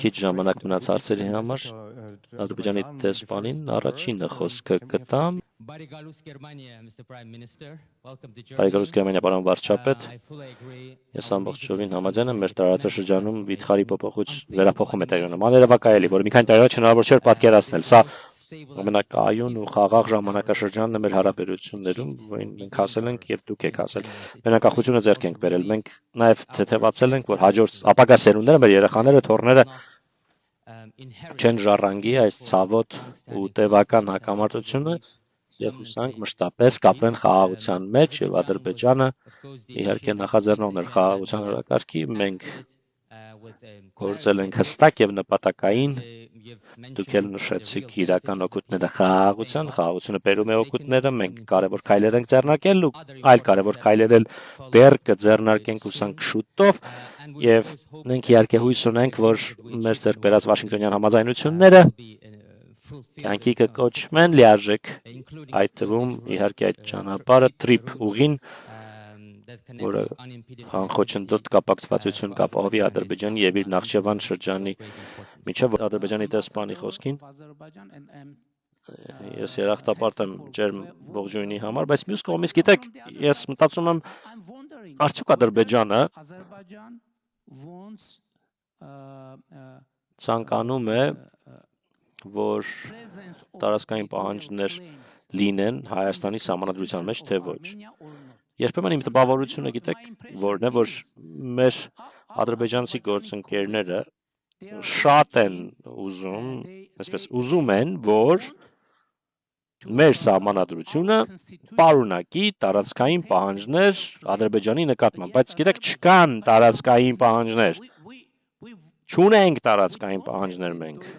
Քիչ ժամանակ մնաց հարցերի համար Ադրբեջանի դեսպանին առաջինը խոսքը կտամ Բարեկալուս Գերմանիա պարոն վարչապետ Ես ամբողջովին համաձայն եմ մեր տարածաշրջանում վիթխարի վերափոխում է տեղի ունենում աներևակայելի որ մի քանի տարի առաջ հնարավոր չէր պատկերացնել սա ամենակայուն ու խաղաղ ժամանակաշրջանն է մեր հարաբերություններում որին մենք հասել ենք եւ դուք եք հասել մենակախությունը ձեռք ենք բերել մենք նաեւ թեթևացել ենք որ հաջորդ ապագա սերունդները մեր երեխաները թորները չեն ժառանգի այս ցավոտ ու տևական հակամարտությունը եւ հուսանք մշտապես կապրեն խաղաղության մեջ եւ Ադրբեջանը իհարկե նախաձեռնողներ խաղաղության օրակարգի մենք գործել ենք հստակ եւ նպատակային դուք էլ նշեցիք իրական օգուտները խաղաղությունը բերում է օգուտները մենք կարևոր քայլեր ենք ձեռնարկել ու այլ կարևոր քայլեր էլ դեռ կձեռնարկենք հուսանք շուտով եւ մենք իհարկե հույս ունենք որ մեր ձեռք բերած Վաշինգտոնյան համաձայնությունները կյանքի կկոչվեն լիարժեք այդ թվում իհարկե այդ ճանապարհը տրիփ ուղին որը անխոչնդոտ կապակցվածություն կապահովի Ադրբեջանի եւ իր Նախճեվան շրջանի միջև Ադրբեջանի դեսպանի խոսքին ես երախտապարտ եմ ջերմ ողջույնի համար բայց մյուս կողմից գիտեք ես մտածում եմ արդյոք Ադրբեջանը ցանկանում է որ տարածքային պահանջներ լինեն Հայաստանի սահմանադրության մեջ թե ոչ Երբեմն իմ տպավորությունը գիտեք որն է որ մեր ադրբեջանցի գործընկերները շատ են ուզում, այսպես ուզում են որ մեր սահմանադրությունը պարունակի տարածքային պահանջներ Ադրբեջանի նկատմամբ, բայց գիտեք չկան տարածքային պահանջներ։ Չունենք տարածքային պահանջներ մենք։